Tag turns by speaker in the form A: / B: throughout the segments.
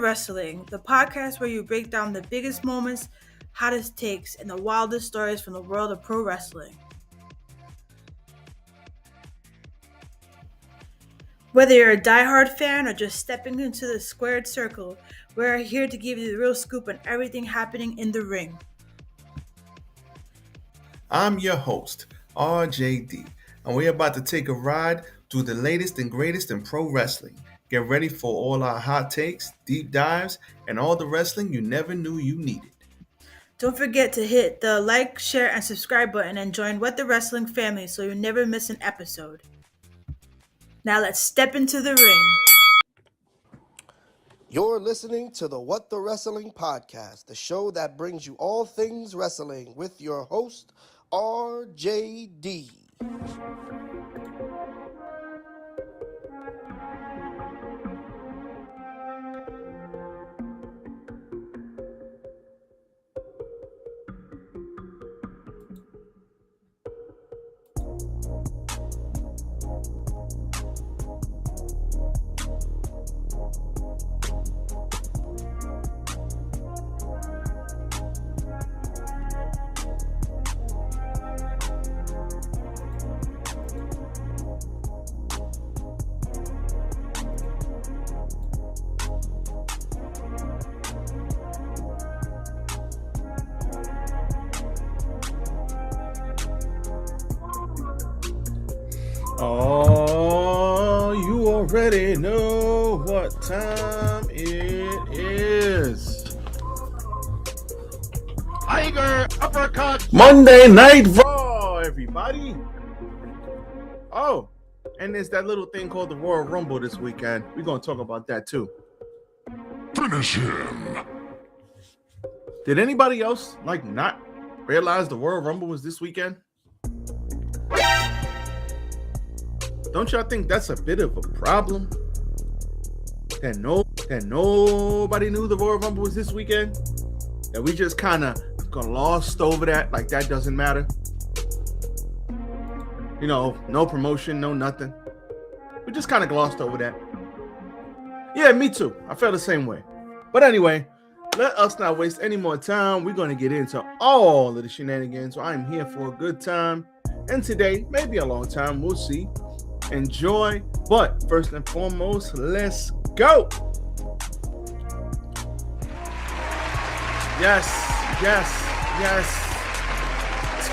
A: Wrestling, the podcast where you break down the biggest moments, hottest takes, and the wildest stories from the world of pro wrestling. Whether you're a diehard fan or just stepping into the squared circle, we're here to give you the real scoop on everything happening in the ring.
B: I'm your host, RJD, and we're about to take a ride through the latest and greatest in pro wrestling. Get ready for all our hot takes, deep dives, and all the wrestling you never knew you needed.
A: Don't forget to hit the like, share, and subscribe button and join What the Wrestling family so you never miss an episode. Now let's step into the ring.
C: You're listening to the What the Wrestling podcast, the show that brings you all things wrestling with your host, RJD.
B: Oh, you already know what time it is. Tiger Uppercut Monday Night Raw, everybody. Oh, and there's that little thing called the Royal Rumble this weekend. We're going to talk about that too.
D: Finish him.
B: Did anybody else not realize the Royal Rumble was this weekend? Don't y'all think that's a bit of a problem? That nobody knew the Royal Rumble was this weekend? That we just kind of glossed over that, like that doesn't matter? You know, no promotion, no nothing. We just kind of glossed over that. Yeah, me too. I felt the same way. But anyway, let us not waste any more time. We're going to get into all of the shenanigans. So I'm here for a good time. And today, maybe a long time. We'll see. Enjoy, but first and foremost, let's go. Yes.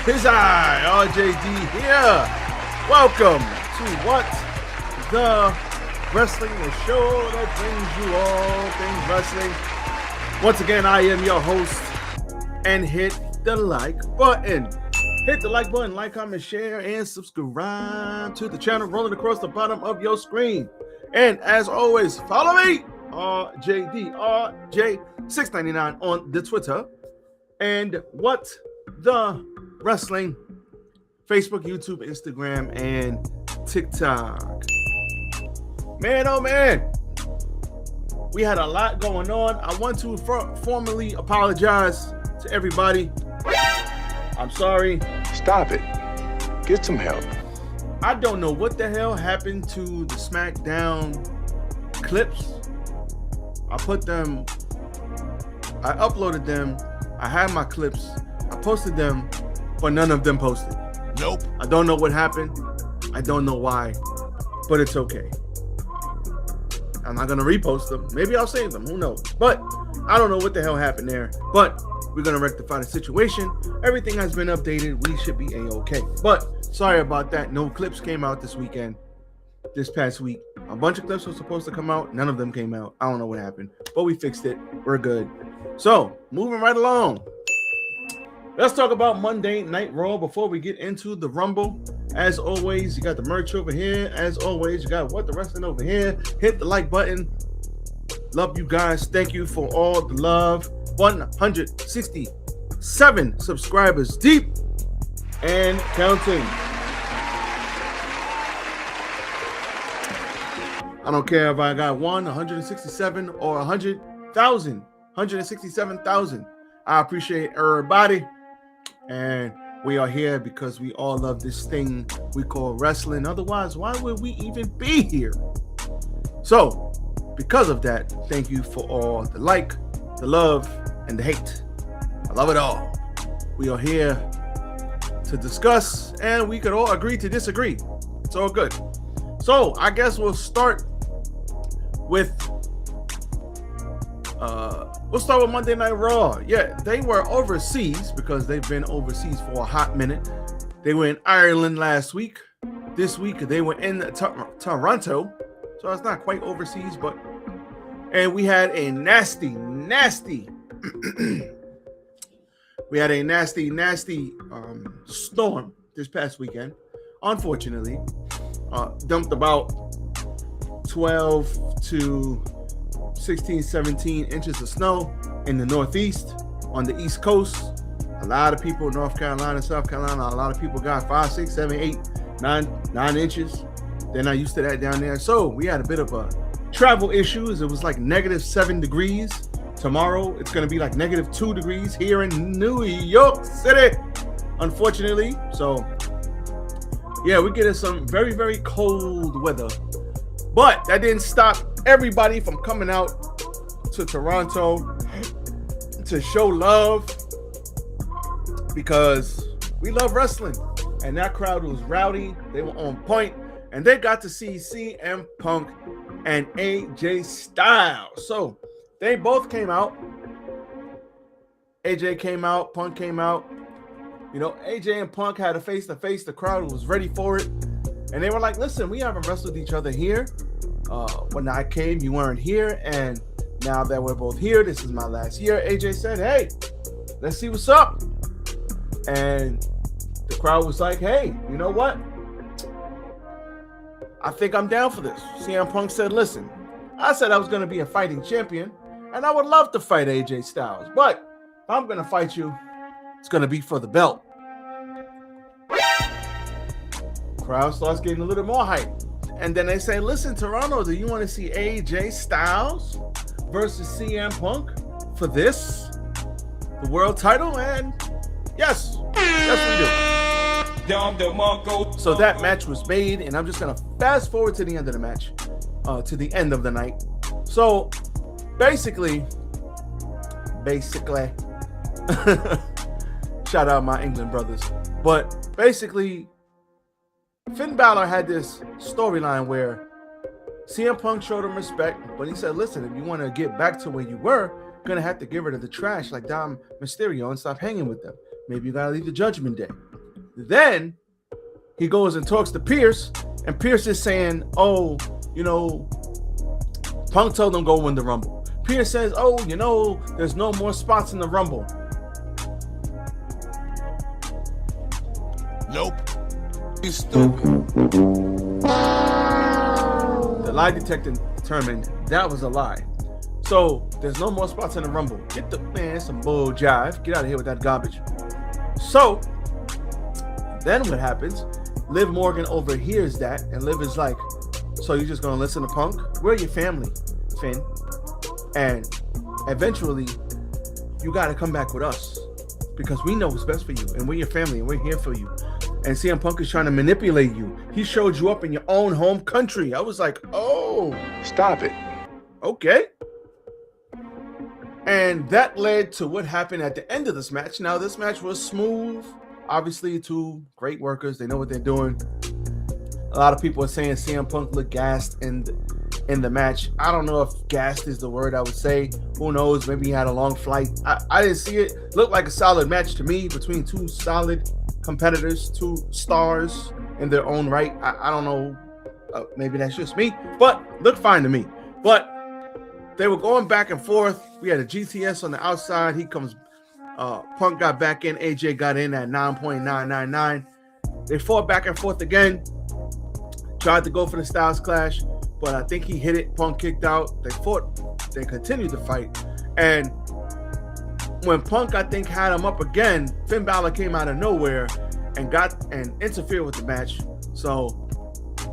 B: Tis I, RJD here. Welcome to What the Wrestling, the show that brings you all things wrestling. Once again, I am your host, and hit the like button. Hit the like button, like, comment, share, and subscribe to the channel rolling across the bottom of your screen. And as always, follow me, RJD699 on the Twitter. And What the Wrestling, Facebook, YouTube, Instagram, and TikTok. Man, oh man, we had a lot going on. I want to formally apologize to everybody. I'm sorry.
D: Stop it. Get some help.
B: I don't know what the hell happened to the SmackDown clips. I uploaded them. I had my clips. I posted them, but none of them posted.
D: Nope.
B: I don't know what happened. I don't know why, but it's okay. I'm not going to repost them. Maybe I'll save them. Who knows? But I don't know what the hell happened there. But we're going to rectify the situation. Everything has been updated. We should be A-okay. But sorry about that. No clips came out this past week. A bunch of clips were supposed to come out. None of them came out. I don't know what happened. But we fixed it. We're good. So, moving right along. Let's talk about Monday Night Raw before we get into the Rumble. As always, you got the merch over here. As always, you got What the Wrestling over here. Hit the like button. Love you guys. Thank you for all the love. 167 subscribers deep and counting. I don't care if I got 167 or 100,000, 167,000. I appreciate everybody. And we are here because we all love this thing we call wrestling. Otherwise, why would we even be here? So, because of that, thank you for all the like, the love, and the hate. I love it all. We are here to discuss, and we could all agree to disagree. It's all good. So I guess we'll start with Monday Night Raw. Yeah, they were overseas because they've been overseas for a hot minute. They were in Ireland last week. This week they were in Toronto, so it's not quite overseas, and we had a nasty storm this past weekend. Unfortunately, dumped about 12 to 16, 17 inches of snow in the Northeast on the East Coast. A lot of people in North Carolina, South Carolina, a lot of people got 5, 6, 7, 8, 9 inches. They're not used to that down there. So we had a bit of a travel issues. It was like -7 degrees. Tomorrow, it's going to be like -2 degrees here in New York City, unfortunately. So, yeah, we're getting some very, very cold weather. But that didn't stop everybody from coming out to Toronto to show love, because we love wrestling. And that crowd was rowdy. They were on point. And they got to see CM Punk and AJ Styles. So they both came out. AJ came out. Punk came out. You know, AJ and Punk had a face-to-face. The crowd was ready for it. And they were like, listen, we haven't wrestled each other here. When I came, you weren't here. And now that we're both here, this is my last year. AJ said, hey, let's see what's up. And the crowd was like, hey, you know what? I think I'm down for this. CM Punk said, listen, I said I was going to be a fighting champion, and I would love to fight AJ Styles. But if I'm going to fight you, it's going to be for the belt. Crowd starts getting a little more hype. And then they say, listen, Toronto, do you want to see AJ Styles versus CM Punk for this? The world title? And yes we do. So that match was made, and I'm just going to fast forward to the end of the match, to the end of the night. So basically, shout out my England brothers. But basically, Finn Balor had this storyline where CM Punk showed him respect, but he said, listen, if you want to get back to where you were, you're going to have to get rid of the trash like Dom Mysterio and stop hanging with them. Maybe you got to leave the Judgment Day. Then he goes and talks to Pierce, and Pierce is saying, oh, you know, Punk told him go win the Rumble. Pierce says, oh, you know, there's no more spots in the Rumble.
C: Nope. You stupid.
B: The lie detector determined that was a lie. So there's no more spots in the Rumble. Get the man some bull jive. Get out of here with that garbage. So then what happens? Liv Morgan overhears that, and Liv is like, so you're just gonna listen to Punk? We're your family, Finn. And eventually you gotta come back with us, because we know what's best for you, and we're your family, and we're here for you. And CM Punk is trying to manipulate you. He showed you up in your own home country. I was like, oh,
D: Stop it.
B: okay. And that led to what happened at the end of this match. Now, this match was smooth. Obviously, two great workers. They know what they're doing. A lot of people are saying CM Punk looked gassed in the match. I don't know if gassed is the word I would say. Who knows? Maybe he had a long flight. I didn't see it. Looked like a solid match to me between two solid competitors, two stars in their own right. I don't know. Maybe that's just me, but looked fine to me. But they were going back and forth. We had a GTS on the outside. He comes. Punk got back in. AJ got in at 9.999. They fought back and forth again. Tried to go for the Styles Clash, but I think he hit it. Punk kicked out. They fought. They continued to fight. And when Punk, I think, had him up again, Finn Balor came out of nowhere and interfered with the match. So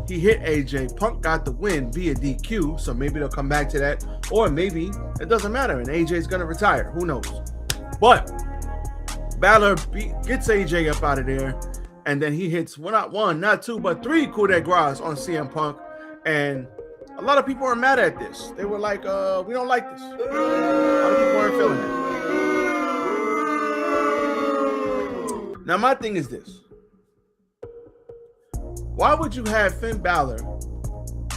B: he hit AJ. Punk got the win via DQ. So maybe they'll come back to that, or maybe it doesn't matter and AJ's gonna retire. Who knows? But Balor gets AJ up out of there, and then he hits not one, not two, but three coup de grace on CM Punk. And a lot of people are mad at this. They were like, we don't like this. A lot of people aren't feeling it. Now, my thing is this. Why would you have Finn Balor?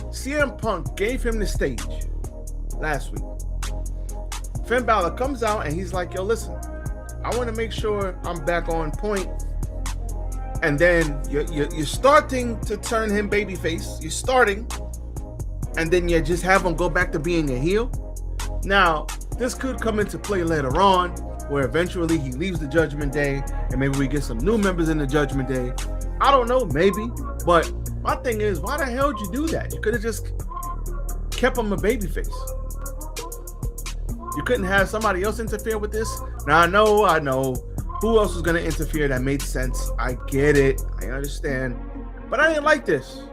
B: CM Punk gave him the stage last week. Finn Balor comes out and he's like, yo, listen, I want to make sure I'm back on point. And then you're starting to turn him babyface. You're starting. And then you just have him go back to being a heel. Now, this could come into play later on, where eventually he leaves the Judgment Day, and maybe we get some new members in the Judgment Day. I don't know, maybe. But my thing is, why the hell did you do that? You could have just kept him a babyface. You couldn't have somebody else interfere with this? Now, I know. Who else was going to interfere that made sense? I get it. I understand. But I didn't like this.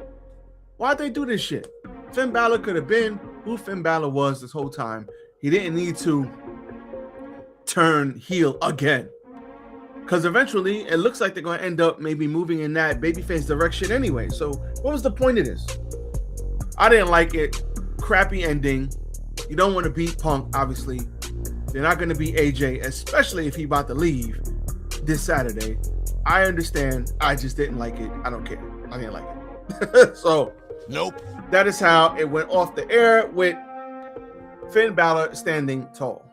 B: Why'd they do this shit? Finn Balor could have been who Finn Balor was this whole time. He didn't need to turn heel again. Because eventually, it looks like they're going to end up maybe moving in that babyface direction anyway. So, what was the point of this? I didn't like it. Crappy ending. You don't want to beat Punk, obviously. You're not going to beat AJ, especially if he's about to leave this Saturday. I understand. I just didn't like it. I don't care. I didn't like it. So,
D: Nope.
B: that is how it went off the air with Finn Balor standing tall.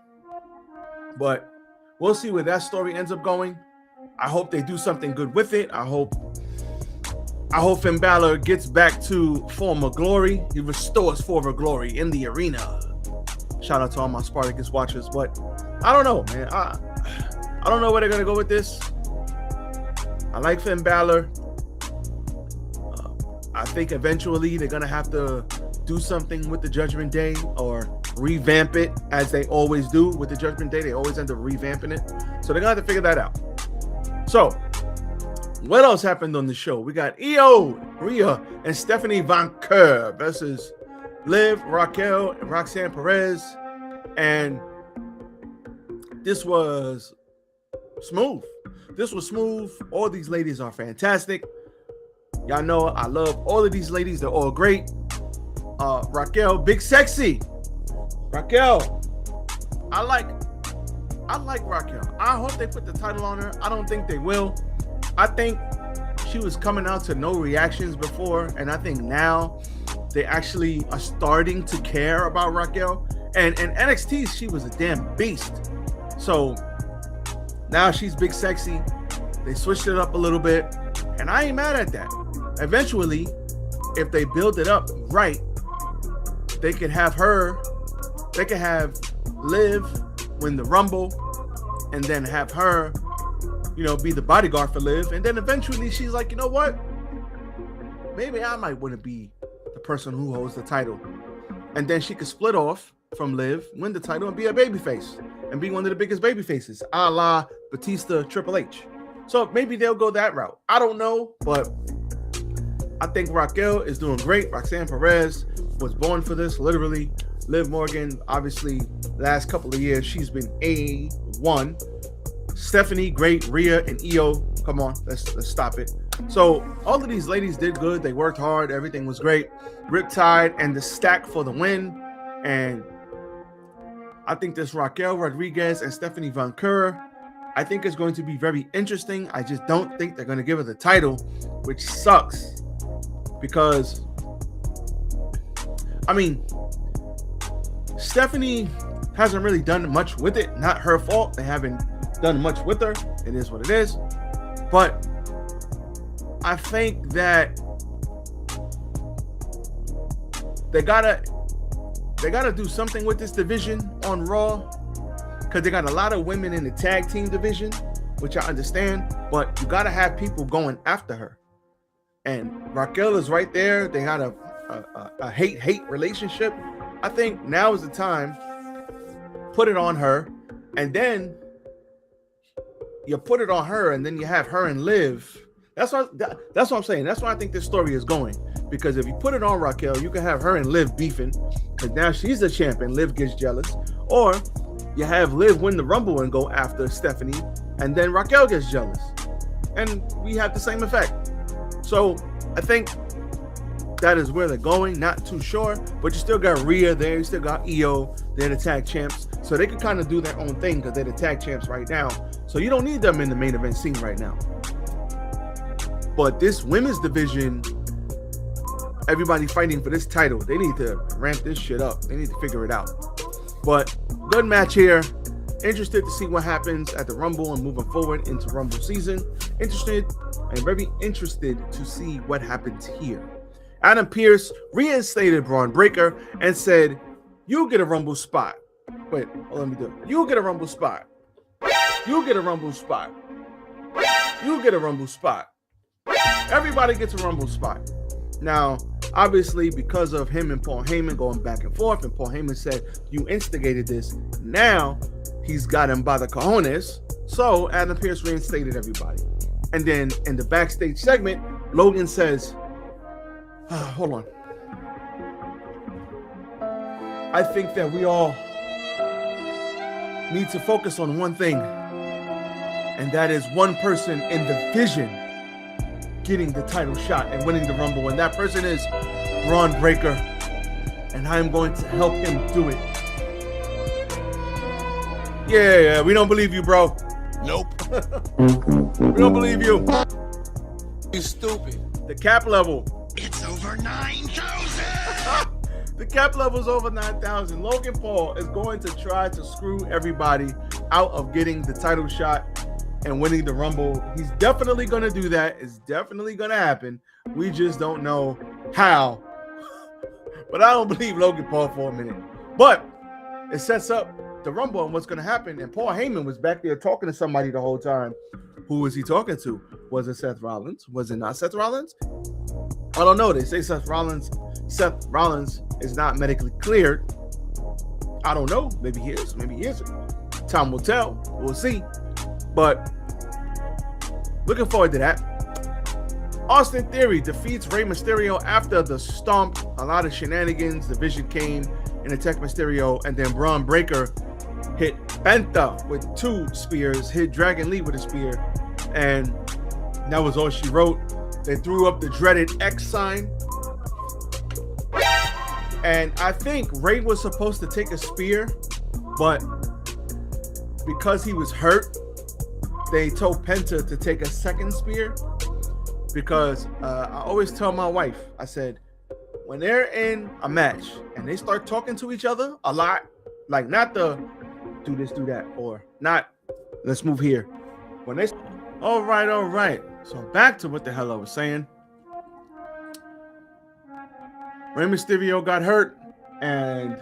B: But we'll see where that story ends up going. I hope they do something good with it. I hope Finn Balor gets back to former glory. He restores former glory in the arena. Shout out to all my Spartacus watchers. But I don't know, man. I don't know where they're going to go with this. I like Finn Balor. I think eventually they're going to have to do something with the Judgment Day or revamp it as they always do with the Judgment Day. They always end up revamping it. So they're going to have to figure that out. So what else happened on the show? We got Io, Rhea, and Stephanie Von Kerr versus Liv, Raquel, and Roxanne Perez. And this was smooth. All these ladies are fantastic. Y'all know I love all of these ladies. They're all great. Raquel, big sexy. Raquel, I like Raquel. I hope they put the title on her. I don't think they will. I think she was coming out to no reactions before, and I think now they actually are starting to care about Raquel. And in NXT, she was a damn beast. So now she's big sexy. They switched it up a little bit, and I ain't mad at that. Eventually, if they build it up right, they could have Liv win the Rumble, and then have her, be the bodyguard for Liv. And then eventually she's like, you know what? Maybe I might want to be the person who holds the title. And then she could split off from Liv, win the title, and be a babyface, and be one of the biggest babyfaces, a la Batista, Triple H. So maybe they'll go that route. I don't know, but I think Raquel is doing great. Roxanne Perez was born for this, literally. Liv Morgan, obviously, last couple of years, she's been A1. Stephanie, great. Rhea and Io, come on, let's stop it. So all of these ladies did good. They worked hard. Everything was great. Riptide and the stack for the win. And I think this Raquel Rodriguez and Stephanie Von Kerr, I think it's going to be very interesting. I just don't think they're going to give her the title, which sucks. Because, Stephanie hasn't really done much with it. Not her fault. They haven't done much with her. It is what it is. But I think that they gotta do something with this division on Raw, because they got a lot of women in the tag team division, which I understand, but you gotta have people going after her. And Raquel is right there. They got a hate relationship. I think now is the time. Put it on her, and then you put it on her, and then you have her and Liv. That's what I'm saying. That's why I think this story is going. Because if you put it on Raquel, you can have her and Liv beefing, because now she's the champion. Liv gets jealous. Or you have Liv win the Rumble and go after Stephanie, and then Raquel gets jealous, and we have the same effect. So I think that is where they're going. Not too sure, but you still got Rhea there. You still got Io. They're the tag champs. So they can kind of do their own thing because they're the tag champs right now. So you don't need them in the main event scene right now. But this women's division, everybody fighting for this title, they need to ramp this shit up. They need to figure it out. But good match here. Interested to see what happens at the Rumble and moving forward into Rumble season. Interested and very interested to see what happens here. Adam Pearce reinstated Braun Breaker and said, "You get a Rumble spot." Wait, let me do it. You get a Rumble spot. You get a Rumble spot. You get a Rumble spot. Everybody gets a Rumble spot. Now, obviously, because of him and Paul Heyman going back and forth, and Paul Heyman said, "You instigated this." Now, he's got him by the cojones. So, Adam Pearce reinstated everybody. And then in the backstage segment, Logan says, hold on. I think that we all need to focus on one thing, and that is one person in the Vision getting the title shot and winning the Rumble, and that person is Braun Breaker, and I'm going to help him do it. Yeah, we don't believe you, bro.
C: Nope.
B: We don't believe you.
C: You stupid.
B: The cap level.
C: It's over 9,000.
B: The cap level is over 9,000. Logan Paul is going to try to screw everybody out of getting the title shot and winning the Rumble. He's definitely going to do that. It's definitely going to happen. We just don't know how. But I don't believe Logan Paul for a minute. But it sets up the Rumble and what's going to happen. And Paul Heyman was back there talking to somebody the whole time. Who was he talking to? Was it Seth Rollins? Was it not Seth Rollins? I don't know. They say Seth Rollins is not medically cleared. I don't know. Maybe he is. Maybe he isn't. Time will tell. We'll see. But looking forward to that. Austin Theory defeats Rey Mysterio after the stomp. A lot of shenanigans. The Vision came and attacked Mysterio. And then Braun Breaker hit Penta with 2 spears. Hit Dragon Lee with a spear. And that was all she wrote. They threw up the dreaded X sign. And I think Rey was supposed to take a spear, but because he was hurt, they told Penta to take a second spear. Because I always tell my wife, I said, when they're in a match and they start talking to each other a lot, like not the do this, do that, or not let's move here. When they, all right. So back to what the hell I was saying. Rey Mysterio got hurt, and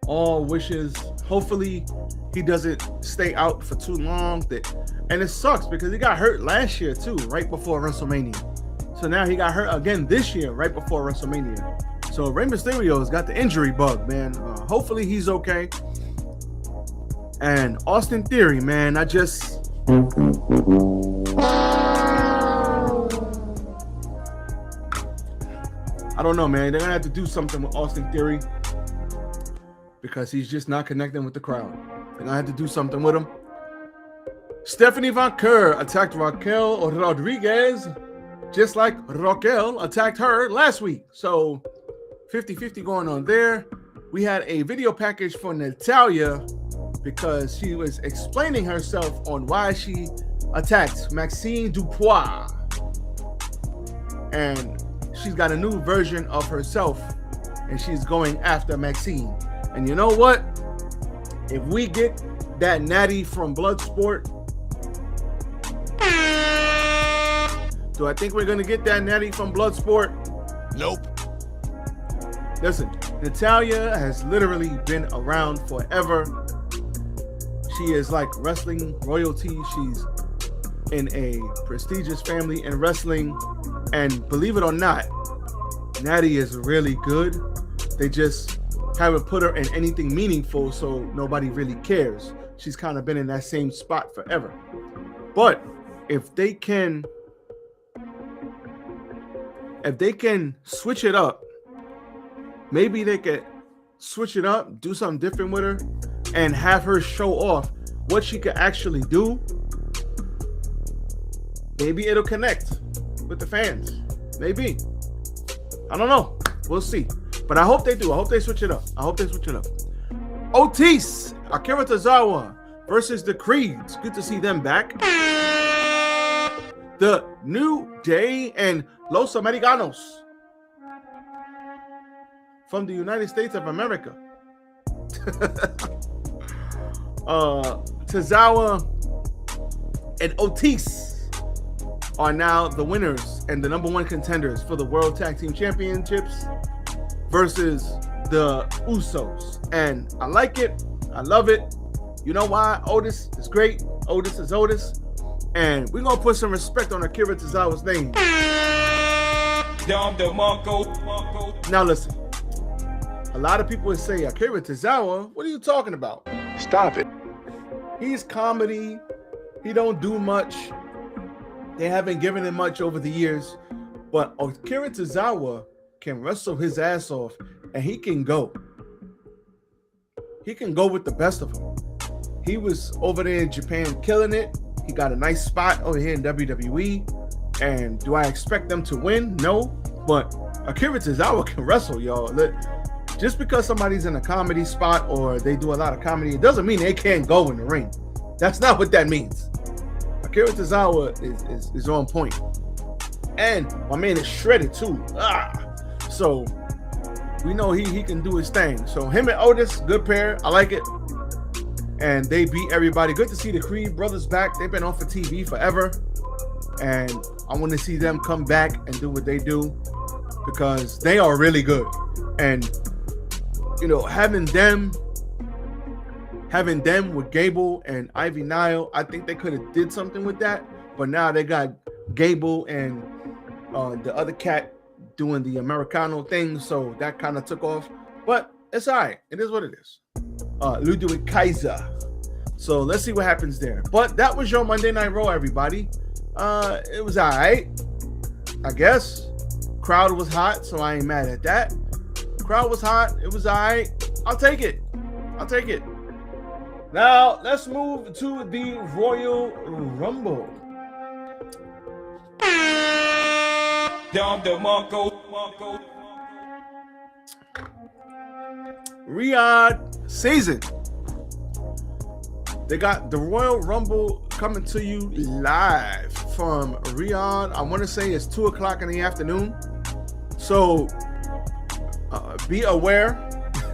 B: all wishes, hopefully he doesn't stay out for too long. And it sucks because he got hurt last year too, right before WrestleMania. So now he got hurt again this year, right before WrestleMania. So Rey Mysterio's got the injury bug, man. Hopefully he's okay. And Austin Theory, man, I don't know, man. They're going to have to do something with Austin Theory because he's just not connecting with the crowd. They're going to have to do something with him. Stephanie Von Kerr attacked Raquel Rodriguez just like Raquel attacked her last week. So 50-50 going on there. We had a video package for Natalya because she was explaining herself on why she attacked Maxine Dupois. And she's got a new version of herself, and she's going after Maxine. And you know what? If we get that natty from Bloodsport, do I think we're going to get that natty from Bloodsport? Nope. Listen, Natalya has literally been around forever. She is like wrestling royalty. She's in a prestigious family in wrestling. And believe it or not, Natty is really good. They just haven't put her in anything meaningful, so nobody really cares. She's kind of been in that same spot forever. But if they can switch it up, maybe they could switch it up, do something different with her, and have her show off what she could actually do. Maybe it'll connect with the fans. Maybe. I don't know. We'll see. But I hope they do. I hope they switch it up. Otis, Akira Tozawa versus the Creeds. Good to see them back. The New Day and Los Americanos from the United States of America. Tozawa and Otis are now the winners and the number one contenders for the World Tag Team Championships versus the Usos. And I like it. I love it. You know why? Otis is great. Otis is Otis. And we're going to put some respect on Akira Tozawa's name. Now listen. A lot of people would say, Akira Tozawa, what are you talking about?
D: Stop it.
B: He's comedy. He don't do much. They haven't given him much over the years. But Akira Tozawa can wrestle his ass off, and he can go. He can go with the best of them. He was over there in Japan killing it. He got a nice spot over here in WWE. And do I expect them to win? No. But Akira Tozawa can wrestle, y'all. Just because somebody's in a comedy spot or they do a lot of comedy, it doesn't mean they can't go in the ring. That's not what that means. Akira Tozawa is on point. And my man is shredded too. So we know he can do his thing. So him and Otis, good pair. I like it. And they beat everybody. Good to see the Creed brothers back. They've been on for TV forever. And I want to see them come back and do what they do because they are really good. And, you know, having them with Gable and Ivy Nile, I think they could have did something with that. But now they got Gable and the other cat doing the Americano thing. So that kind of took off. But it's all right. It is what it is. Ludwig Kaiser. So let's see what happens there. But that was your Monday Night Raw, everybody. It was all right, I guess. Crowd was hot, so I ain't mad at that. Crowd was hot. It was all right. I'll take it. Now, let's move to the Royal Rumble. Riyadh season. They got the Royal Rumble coming to you live from Riyadh. I want to say it's 2 o'clock in the afternoon. So be aware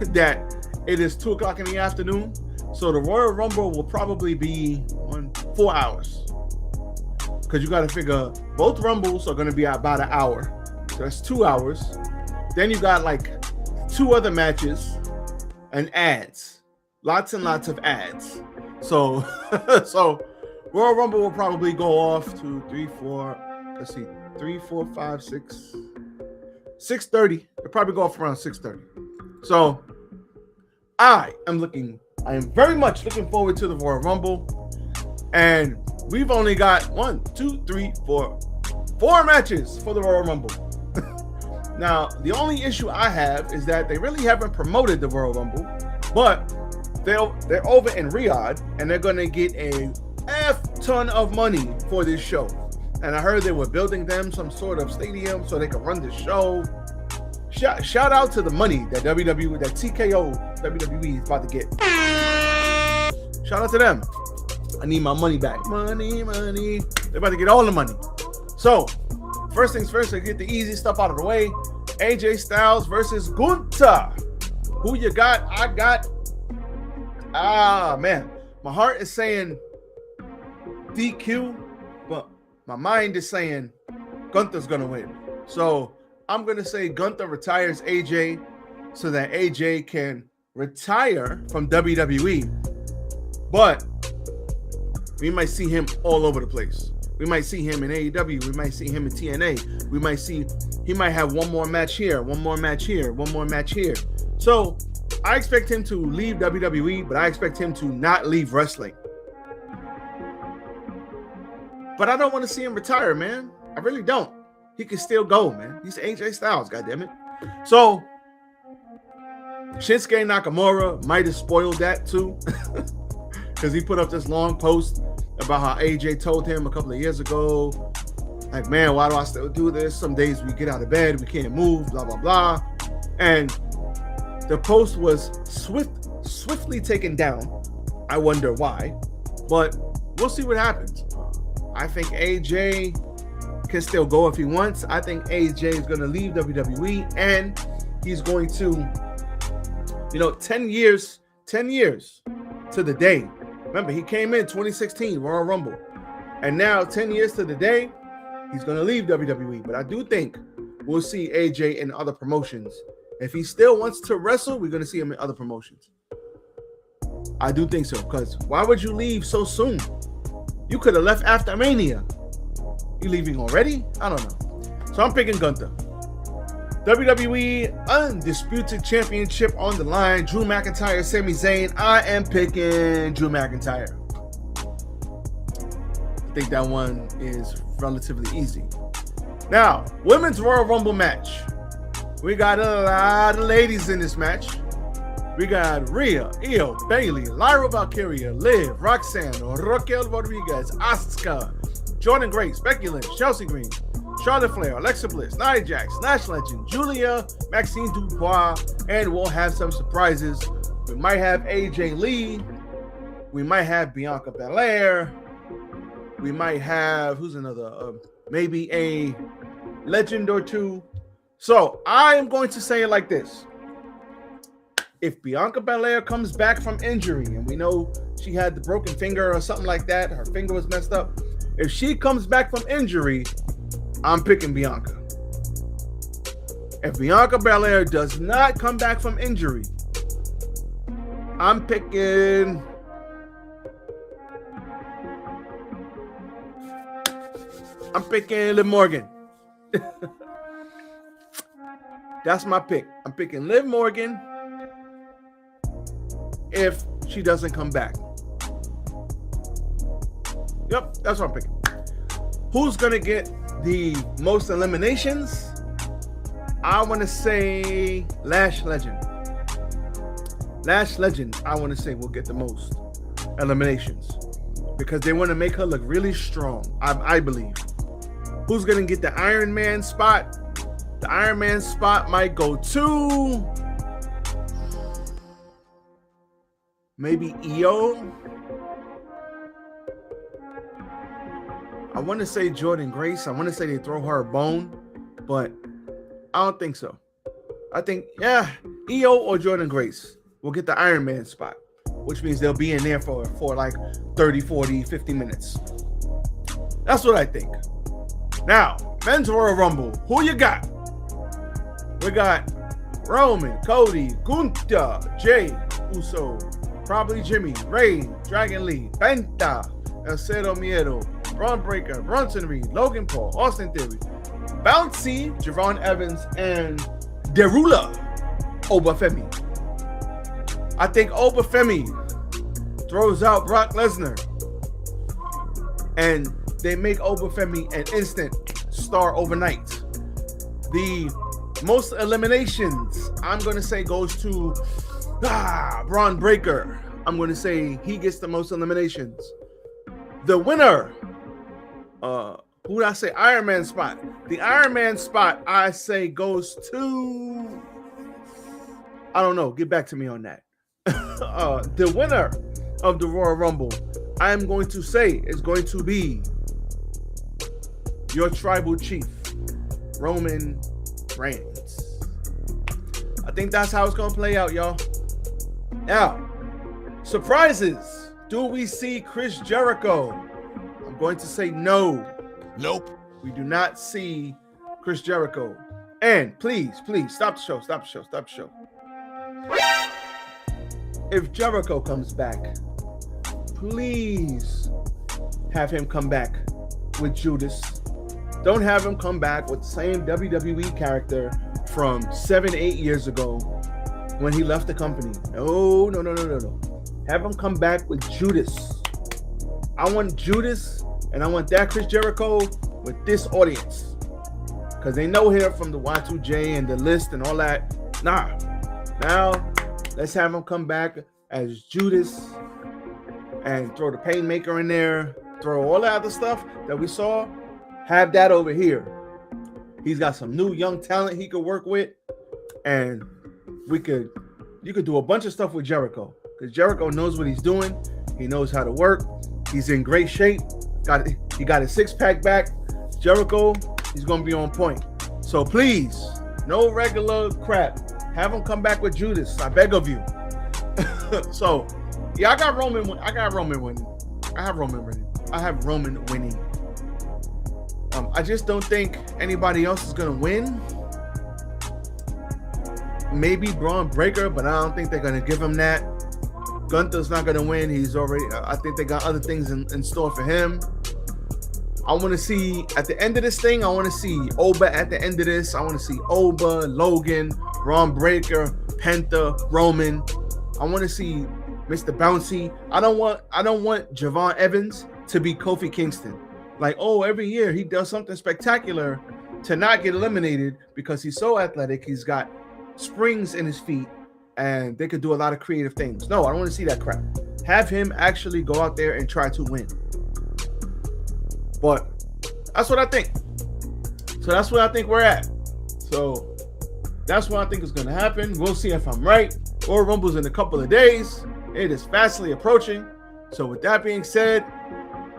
B: that it is 2 o'clock in the afternoon. So the Royal Rumble will probably be 4 hours. Because you got to figure both Rumbles are going to be about an hour. So that's 2 hours. Then you got like 2 other matches and ads. Lots and lots of ads. So Royal Rumble will probably go off to 3, 4, 5, 6, 6:30. It'll probably go off around 6:30. So I am very much looking forward to the Royal Rumble. And we've only got 4 matches for the Royal Rumble. Now, the only issue I have is that they really haven't promoted the Royal Rumble, but they're over in Riyadh and they're going to get a ton of money for this show. And I heard they were building them some sort of stadium so they can run the show. Shout out to the money that TKO WWE is about to get. Shout out to them. I need my money back. Money. They're about to get all the money. So, first things first, I get the easy stuff out of the way. AJ Styles versus Gunther. Who you got? I got. Man. My heart is saying DQ, but my mind is saying Gunther's going to win. So, I'm going to say Gunther retires AJ so that AJ can retire from WWE. But we might see him all over the place. We might see him in AEW. We might see him in TNA. He might have one more match here, one more match here, one more match here. So I expect him to leave WWE, but I expect him to not leave wrestling. But I don't want to see him retire, man. I really don't. He can still go, man. He's AJ Styles, goddammit. So Shinsuke Nakamura might have spoiled that too. Because he put up this long post about how AJ told him a couple of years ago Like, man, why do I still do this? Some days we get out of bed, we can't move, blah, blah, blah. And the post was swiftly taken down. I wonder why, but we'll see what happens. I think AJ can still go if he wants. I think AJ is going to leave WWE, and he's going to, 10 years to the day. Remember, he came in 2016, Royal Rumble. And now 10 years to the day, he's going to leave WWE. But I do think we'll see AJ in other promotions. If he still wants to wrestle, we're going to see him in other promotions. I do think so, because why would you leave so soon? You could have left after Mania. You leaving already? I don't know. So I'm picking Gunther. WWE Undisputed Championship on the line. Drew McIntyre, Sami Zayn. I am picking Drew McIntyre. I think that one is relatively easy. Now, Women's Royal Rumble match. We got a lot of ladies in this match. We got Rhea, Io, Bayley, Lyra Valkyria, Liv, Roxanne, Raquel Rodriguez, Asuka, Jordan Grace, Becky Lynch, Chelsea Green, Charlotte Flair, Alexa Bliss, Nia Jax, Nash Legend, Julia, Maxine Dubois, and we'll have some surprises. We might have AJ Lee. We might have Bianca Belair. We might have, who's another? Maybe a legend or two. So I am going to say it like this. If Bianca Belair comes back from injury, and we know she had the broken finger or something like that, her finger was messed up. If she comes back from injury, I'm picking Bianca. If Bianca Belair does not come back from injury, I'm picking Liv Morgan. That's my pick. I'm picking Liv Morgan if she doesn't come back. Yep, that's what I'm picking. Who's going to get the most eliminations? I want to say Lash Legend. Lash Legend, I want to say, will get the most eliminations because they want to make her look really strong, I believe. Who's going to get the Iron Man spot? The Iron Man spot might go to maybe Io. I want to say Jordan Grace. I want to say they throw her a bone, but I don't think so. I think, Io or Jordan Grace will get the Iron Man spot, which means they'll be in there for like 30, 40, 50 minutes. That's what I think. Now, Men's Royal Rumble. Who you got? We got Roman, Cody, Gunther, Jay, Uso, probably Jimmy, Ray, Dragon Lee, Penta, El Cero Miedo, Braun Breaker, Bronson Reed, Logan Paul, Austin Theory, Bouncy, Javon Evans, and Derula Obafemi. I think Obafemi throws out Brock Lesnar, and they make Obafemi an instant star overnight. The most eliminations, I'm going to say, goes to Braun Breaker. I'm going to say he gets the most eliminations. The winner, who did I say? Iron Man spot. The Iron Man spot, I say, goes to, I don't know. Get back to me on that. The winner of the Royal Rumble, I'm going to say, is going to be your tribal chief, Roman Reigns. I think that's how it's going to play out, y'all. Now, surprises. Do we see Chris Jericho? I'm going to say no.
D: Nope.
B: We do not see Chris Jericho. And please, stop the show. If Jericho comes back, please have him come back with Judas. Don't have him come back with the same WWE character from 7-8 years ago when he left the company. No. Have him come back with Judas. I want Judas, and I want that Chris Jericho with this audience. Because they know him from the Y2J and the list and all that. Nah. Now, let's have him come back as Judas and throw the Painmaker in there. Throw all that other stuff that we saw. have that over here. He's got some new young talent he could work with, and you could do a bunch of stuff with Jericho, because Jericho knows what he's doing. He knows how to work. He's in great shape. He got his six-pack back. Jericho, he's gonna be on point. So please, no regular crap. Have him come back with Judas. I beg of you. So yeah, I got Roman winning. I have Roman winning. I just don't think anybody else is gonna win. Maybe Braun Breaker, but I don't think they're gonna give him that. Gunther's not gonna win. I think they got other things in store for him. I want to see at the end of this thing. I want to see Oba at the end of this. I want to see Oba, Logan, Braun Breaker, Penta, Roman. I want to see Mr. Bouncy. I don't want Javon Evans to be Kofi Kingston. Like, oh, every year he does something spectacular to not get eliminated because he's so athletic. He's got springs in his feet and they could do a lot of creative things. No, I don't want to see that crap. Have him actually go out there and try to win. But that's what I think. So that's where I think we're at. So that's what I think is going to happen. We'll see if I'm right. Royal Rumble's in a couple of days. It is fastly approaching. So with that being said,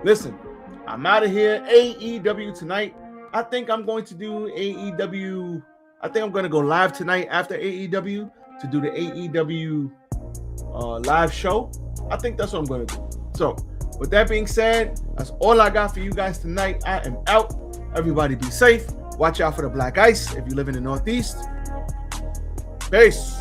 B: listen, I'm out of here. AEW tonight. I think I'm going to do AEW. I think I'm going to go live tonight after AEW to do the AEW live show. I think that's what I'm going to do. So with that being said, that's all I got for you guys tonight. I am out. Everybody be safe. Watch out for the black ice if you live in the Northeast. Peace.